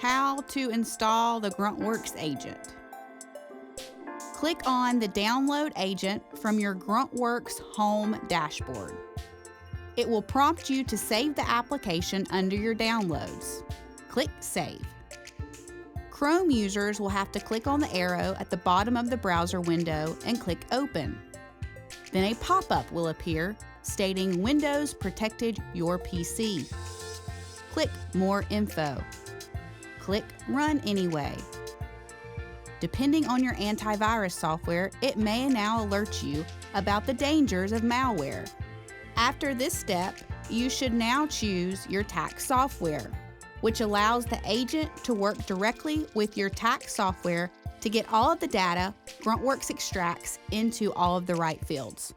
How to install the GruntWorx agent. Click on the Download Agent from your GruntWorx home dashboard. It will prompt you to save the application under your downloads. Click Save. Chrome users will have to click on the arrow at the bottom of the browser window and click Open. Then a pop-up will appear stating Windows protected your PC. Click More Info. Click Run Anyway. Depending on your antivirus software, it may now alert you about the dangers of malware. After this step, you should now choose your tax software, which allows the agent to work directly with your tax software to get all of the data GruntWorx extracts into all of the right fields.